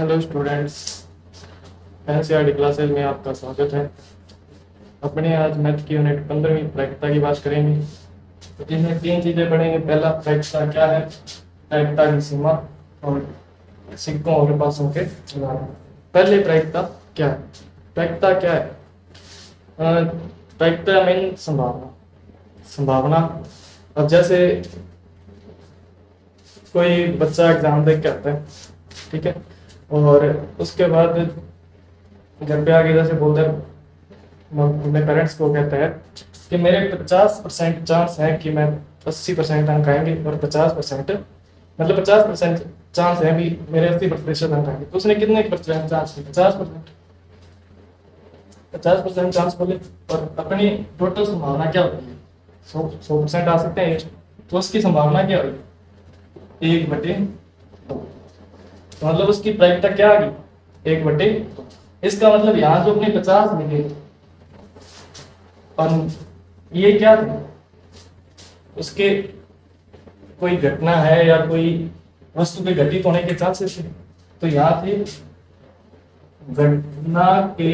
Hello students, NCERT classes में आपका स्वागत है। अपने आज मैथ की यूनिट 15वीं प्रायिकता की बात करेंगे। तो इसमें तीन चीज़ें पढ़ेंगे। पहला, प्रायिकता क्या है, प्रायिकता की सीमा और सिक्कों और पासों के उदाहरण। पहले, प्रायिकता क्या है? प्रायिकता क्या है? प्रायिकता मीन संभावना। अब जैसे कोई बच्चा एग्जाम देख के आता है, ठीक है, और उसके बाद घर पे आके जैसे बोलता है, अपने पेरेंट्स को कहता है कि मेरे 50% चांस है कि मैं 80% अंक आएंगे और 50% मतलब 50% चांस है भी मेरे 80% अंक आएंगे। तो उसने कितने परसेंट चांस की? 50% चांस बोले, और अपनी टोटल संभावना क्या होती है? 100% आ सकते हैं, तो उसकी संभावना क्या होगी? 1/2। तो मतलब उसकी प्रायिकता क्या आ गई? 1/2। इसका मतलब यहाँ जो अपने 50 मिले और ये क्या थे, उसके कोई घटना है या कोई वस्तु के घटित होने के चांसेस थे। तो यहाँ थे घटना के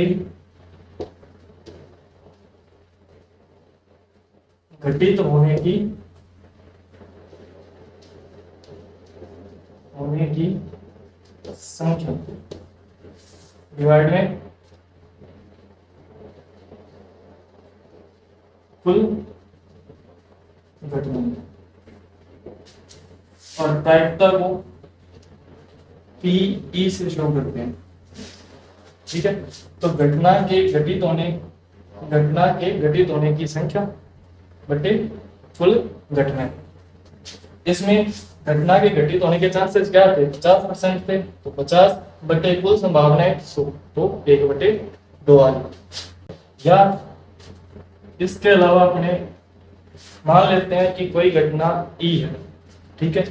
घटित होने की संख्या डिवाइड में कुल घटना। और प्रायिकता को पीई से शो करते हैं, ठीक है। तो घटना के घटित होने की संख्या बटे कुल घटना। इसमें घटना के घटित होने के चांसेस क्या थे? 50% थे, तो 50 बटे कुल संभावनाएं 100, तो 1/2 आ गई। या इसके अलावा अपने मान लेते हैं कि कोई घटना ई है, ठीक है।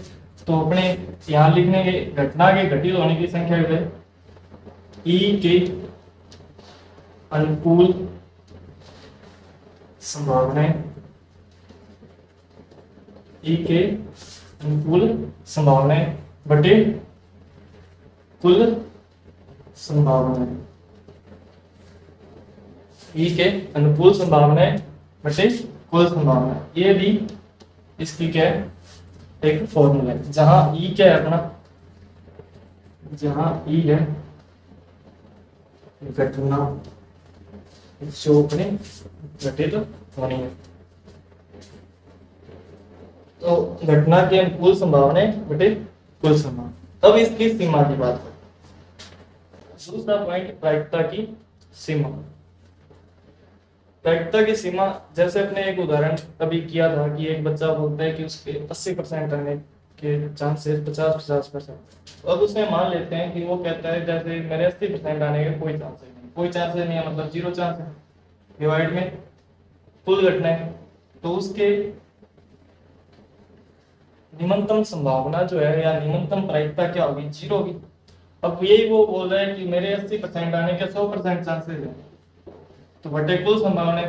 तो अपने यहाँ लिखने के घटना के घटित होने की संख्या है ई के अनुकूल संभावनाएं, ई के अनुकूल संभावनाएं बटे कुल संभावनाएं। ई के अनुकूल संभावनाएं बटे कुल संभावना। ये भी इसकी क्या है? एक फॉर्मूला है। जहां ई क्या है अपना, जहां ई है घटना जो अपने घटित होनी है, तो घटना के अनुकूल संभावनाएं बटे कुल संभावना। अब इसकी सीमा की बात करें। दूसरा पॉइंट, प्रायिकता की सीमा। प्रायिकता की सीमा, जैसे अपने एक उदाहरण अभी किया था कि एक बच्चा बोलता है कि उसके 80% आने के चांसेस 50%। अब उसमें मान लेते हैं कि वो कहता है जैसे मेरे 80% आने के कोई चांसेस नहीं, कोई चांसेस नहीं है, मतलब 0 चांस है, डिवाइड में कुल घटना है। तो उसके निम्नतम संभावना जो है या निम्नतम प्रायिकता क्या होगी? 0 होगी। अब यही वो बोल रहा है कि मेरे 80% आने के 100% चांसेस है, तो बटे कुल संभावना,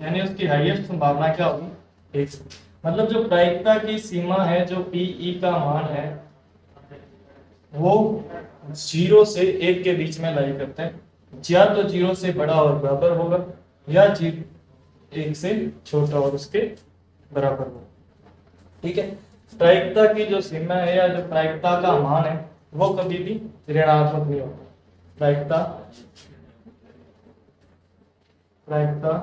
यानी उसकी हाईएस्ट संभावना क्या होगी? 1। मतलब जो प्रायिकता की सीमा है, जो पीई का मान है, वो 0 से 1 के बीच में लाई करते हैं। या तो 0 से बड़ा और बराबर होगा, या 1 से छोटा और उसके बराबर होगा, ठीक है। प्रायिकता की जो सीमा है या जो प्रायिकता का मान है, वो कभी भी ऋणात्मक नहीं होता। प्रायिकता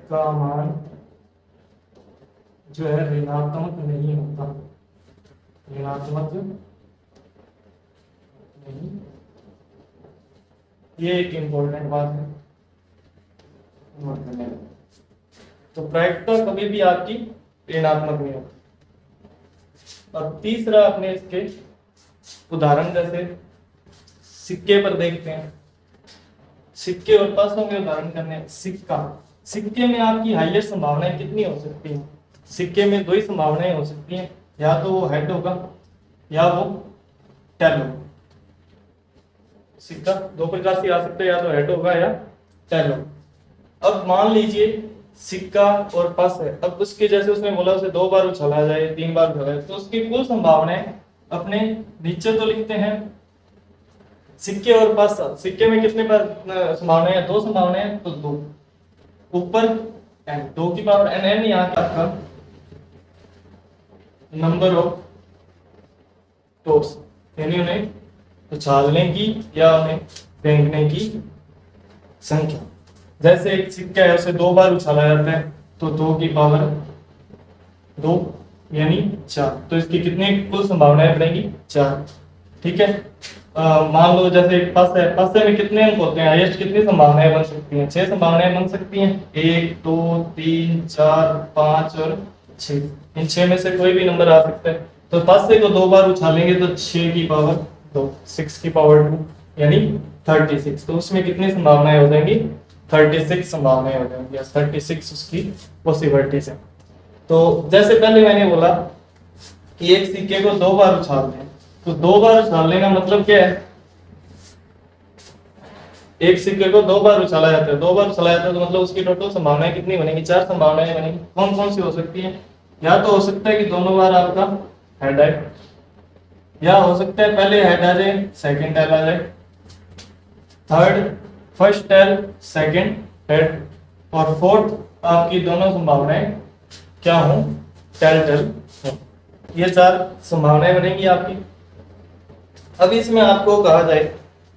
का मान जो है ऋणात्मक नहीं होता, ऋणात्मक नहीं। ये एक इंपॉर्टेंट बात है। तो प्रायिकता कभी भी आपकी ऋणात्मक नहीं होती। अब तीसरा, अपने इसके उदाहरण जैसे सिक्के पर देखते हैं। सिक्के और पासों के उदाहरण करने हैं। सिक्के में आपकी हाईएस्ट संभावनाएं कितनी हो सकती हैं? सिक्के में 2 ही संभावनाएं हो सकती हैं, या तो वो हेड होगा या वो टेल होगा। सिक्का 2 प्रकार से आ सकता है, या तो हेड होगा या टेल होगा। अब मान लीजिए सिक्का और पस है। अब उसके जैसे उसने बोला उसे 2 बार उछाला जाए, 3 बार उछाला जाए, तो उसकी कुल संभावनाएं अपने नीचे तो लिखते हैं सिक्के और पास, सिक्के में कितने बार संभावनाएं हैं? 2 संभावनाएं हैं, तो 2 ऊपर n, 2 की पावर n, n यहाँ का आपका नंबर ऑफ टॉस, यानी उन्हें उछालने की या उन्हें फेंकने की संख्या। जैसे एक सिक्का है उसे 2 बार उछाला जाता है, तो 2 की पावर 2 यानी 4, तो इसकी कितनी कुल संभावनाएं बनेगी? 4। ठीक है। मान लो जैसे एक पास है, पासे में कितने अंक होते हैं? हाईएस्ट कितनी संभावनाएं बन सकती हैं? 6 संभावनाएं बन सकती हैं। 1 2 3 4 5 और 6, इन 6 में से कोई भी नंबर आ सकता है। तो पासे को 2 बार उछालेंगे तो 6 की पावर 2, 6 की पावर 2 यानी 36। तो उसमें कितनी संभावनाएं हो जाएंगी? 36 संभावनाएं हो जाएंगी, या 36 उसकी पॉसिबिलिटीज है। तो जैसे पहले मैंने बोला कि एक सिक्के को 2 बार उछालते हैं, तो 2 बार उछालने का मतलब क्या है? एक सिक्के को 2 बार उछाला जाता है, 2 बार उछाला जाता है, तो मतलब उसकी टोटल संभावनाएं कितनी बनेंगी? 4 संभावनाएं बनेंगी। कौन कौन सी हो सकती है? या तो हो सकता है कि दोनों बार आपका हेड आए, या हो सकता है पहले हेड आ जाए सेकंड टेल आ जाए, third first tail second head, और फोर्थ आपकी दोनों संभावनाएं क्या हो? टेल टेल हो। ये 4 संभावनाएं बनेंगी आपकी। अब इसमें आपको कहा जाए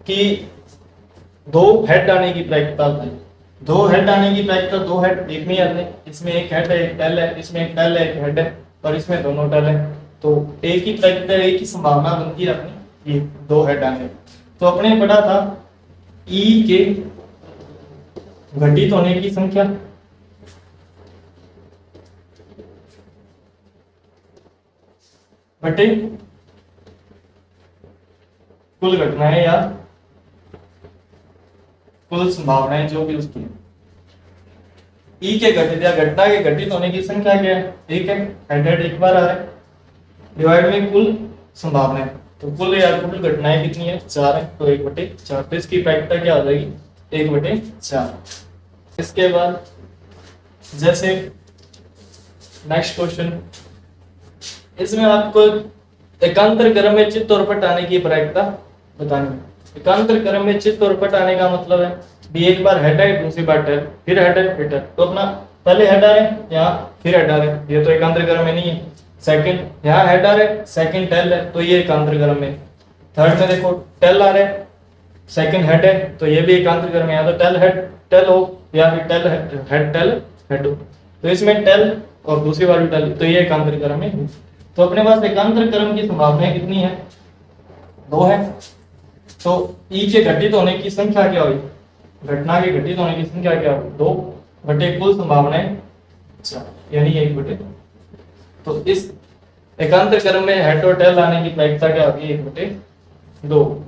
कि 2 हेड आने की प्रायिकता है, 2 हेड आने की प्रायिकता, 2 हेड देखनी है, इसमें एक हेड है एक टेल है, इसमें एक टेल है एक हेड है, और इसमें दोनों टेल है, तो एक ही प्रायिकता, एक ही संभावना बनती है अपनी, ये 2 हेड आने। तो अपने पढ़ा था ई के घटित होने की संख्या बटे कुल घटनाएं या कुल संभावनाएं जो भी उसकी है। ई के घटित या घटना के घटित होने की संख्या क्या है? एक है, हेड एक बार आ रहा है, डिवाइड में कुल संभावनाएं, तो कुल या कुल घटनाएं कितनी है? 4 है, तो 1/4, तो इसकी प्रायिकता क्या हो जाएगी? 1/4। इसके बाद जैसे नेक्स्ट क्वेश्चन, इसमें आपको एकांतर क्रम में चित्त और पट आने की प्रायिकता बतानी है। एकांतर क्रम में चित्त और पट आने का मतलब है भी एक बार हेड है, दूसरी बार टेल, फिर हेड है फिर टेल, तो अपना पहले हेड आ रहे हैं यहाँ, फिर हेड आ रहे हैं, ये तो एकांतर क्रम में नहीं है। सेकंड यहाँ हेड आ रहे हैं, सेकंड टेल है, तो ये एकांतर क्रम में। थर्ड में देखो टेल आ रहे हैं, सेकंड हेड है, तो ये भी एकांतर क्रम में, या तो टेल हेड टेल हो, या फिर टेल हेड टेल हेड हो, तो इसमें टेल और दूसरी बार टेल, तो ये एकांतर क्रम में। तो अपने पास एकांतर क्रम की संभावनाएं कितनी है? 2 है। तो ई के घटित होने की संख्या क्या हुई? घटना के घटित होने की संख्या क्या हुई? 2 बटे कुल संभावनाएं 4, यानी 1/2। तो इस एकांतर क्रम में हेड और टेल आने की प्रायिकता क्या होगी? 1/2।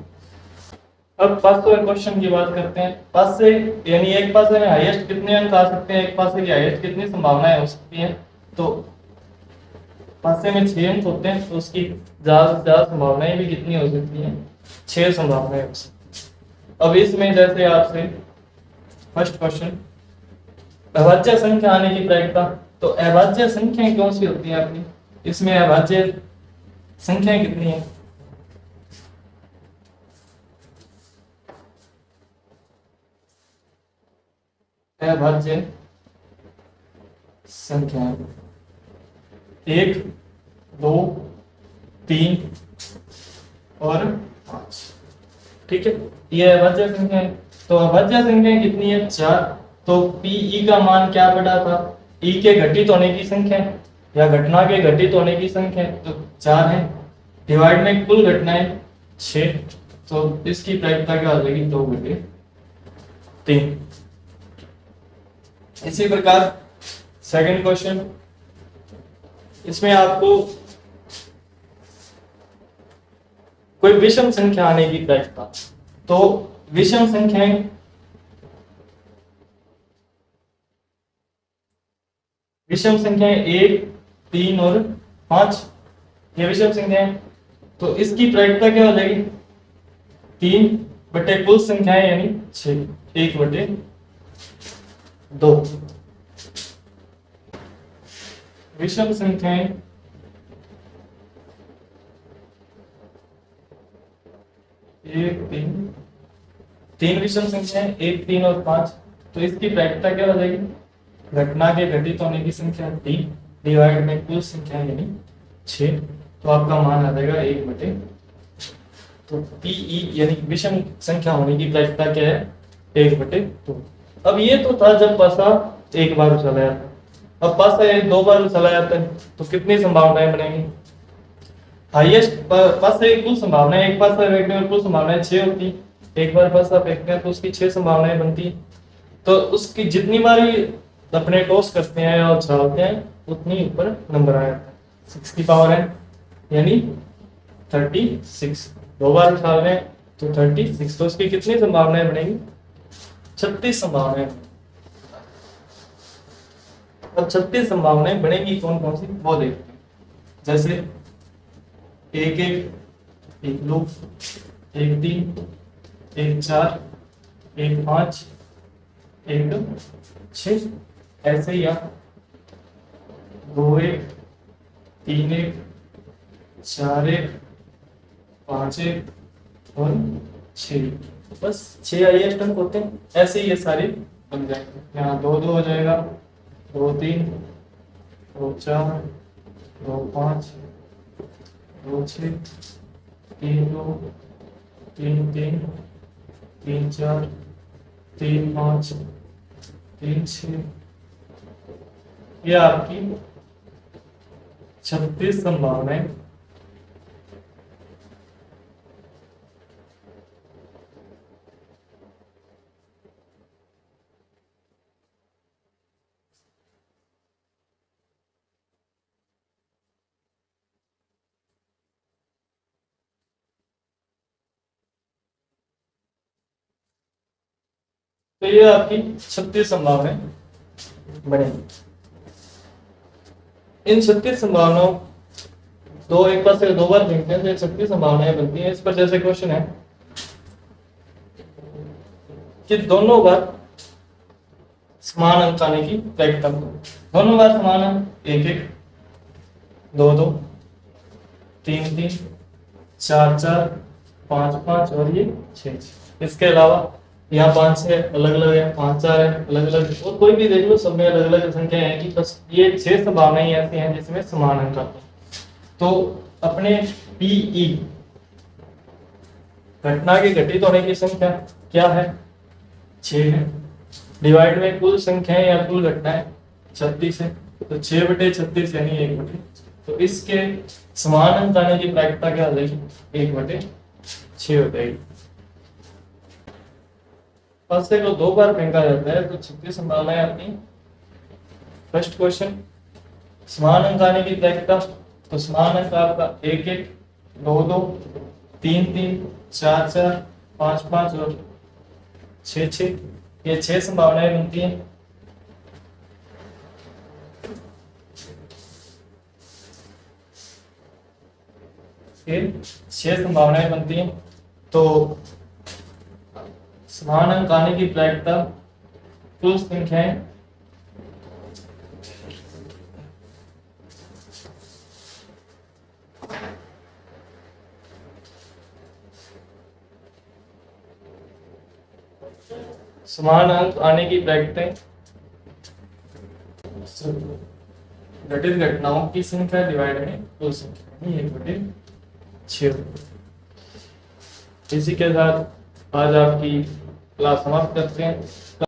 अब पासों क्वेश्चन की बात करते हैं। पासे यानी एक पासे में हाईएस्ट कितने अंक आ सकते हैं? एक पासे की हाईएस्ट कितनी संभावनाएं हो सकती हैं? तो पासे में 6 अंक होते हैं, तो उसकी ज्यादा से ज्यादा संभावनाएं भी कितनी हो सकती हैं? 6 संभावनाएं हो सकती हैं। अब इसमें जैसे आपसे फर्स्ट क्वेश्चन, अभाज्य संख्या आने की प्रायिकता, तो अभाज्य संख्याएं कौन सी होती हैं अपनी? इसमें अभाज्य संख्याएं कितनी है? अभाज्य संख्या 1 2 3 और 5, ठीक है, ये अभाज्य संख्या है। तो अभाज्य संख्या कितनी है? 4। तो पी का मान क्या पड़ा था? ई के घटित होने की संख्या या घटना के घटित होने की संख्या, तो 4 है, डिवाइड में कुल घटनाएं 6, तो इसकी प्रायिकता क्या हो जाएगी? 2/3। इसी प्रकार सेकंड क्वेश्चन, इसमें आपको कोई विषम संख्या आने की प्रायिकता, तो विषम संख्याएं विषम संख्याएं 1 3 और 5, ये विषम संख्याएं, तो इसकी प्रायिकता क्या हो जाएगी? 3 बटे कुल संख्याएं यानी 6, 1/2। विषम संख्याएं तीन विषम संख्या है, 1, 3 और 5, तो इसकी प्रायिकता क्या हो जाएगी? घटना के घटित होने की संख्या 3 डिवाइड में कुल संख्या यानी 6, तो आपका मान आ जाएगा 1/, तो पीई यानी विषम संख्या होने की प्रायिकता क्या है? 1/2। अब ये तो था जब पासा एक बार उछाला जाता है, अब पासा ये 2 बार उछाला जाता है तो कितनी संभावनाएं बनेंगी? हाईएस्ट पासा की कुल संभावना, एक पासा फेंकने में कुल संभावनाएं 6 होती, एक बार पासा फेंकते हैं तो उसकी 6 संभावनाएं बनती, तो उसकी जितनी बारी अपने टॉस करते हैं और उछालते हैं उतनी ऊपर नंबर आ जाता है। 6 की पावर है यानी 36, 2 बार उछाल रहे हैं तो 36, तो उसकी कितनी संभावनाएं बनेगी? 36 संभावनाएं। अब 36 संभावनाएं बनेगी कौन कौन सी वो देखते हैं। जैसे 1, 1, 1, 2, 1, 3, 1, 4, 1, 5, 1, 6, ऐसे ही आप 2, 1, 3, 1, 4, 1, 5, 1 और 6, बस 6 हाईएस्ट अंक होते हैं। ऐसे ही ये सारे बन जाएंगे। यहाँ 2, 2 हो जाएगा, 2, 3, 2, 4, 2, 5, 2, 6, 3, 2, 3, 3, 3, 4, 3, 5, 3, 6, ये आपकी 36 संभावनाएं तो ये आपकी 36 संभावनाएं बनेगी। इन 36 संभावनाओं दो एक पास से 2 बार देखते हैं तो 36 संभावनाएं बनती हैं। इस पर जैसे क्वेश्चन है कि दोनों बार समान अंक आने की प्रायिकता, दोनों बार समान अंक 1, 1, 2, 2, 3, 3, 4, 4, 5, 5 और ये 6, 6। इसके अलावा यहाँ 5 है अलग अलग है, 5, 4 है अलग अलग, और कोई भी देख लो सब में अलग अलग संख्या है कि बस ये 6 संभावनाएं ऐसी हैं जिसमें समान अंक आते हैं। तो अपने पीई घटना के घटित होने की संख्या क्या है? 6 है, डिवाइड में कुल संख्या या कुल घटनाएं 36 है, तो 6/36 यानी 1/, तो इसके समान अंक आने की प्रायिकता क्या हो जाएगी? 1/6 हो जाएगी। पासे को 2 बार फेंका जाता है तो 36 संभावनाएं आती हैं। फर्स्ट क्वेश्चन समान अंक आने की प्रायिकता, तो समान अंक आपका 1, 1, 2, 2, 3, 3, 4, 4, 5, 5 और 6, 6, ये 6 संभावनाएं बनती हैं। फिर 6 संभावनाएं बनती हैं, तो समान अंक आने की प्रायिकता कुल संख्याएं समान अंक आने की प्रायिकताएं घटित घटनाओं की संख्या डिवाइड में कुल संख्या 1/6। इसी के साथ आज आपकी क्लास समाप्त करते हैं।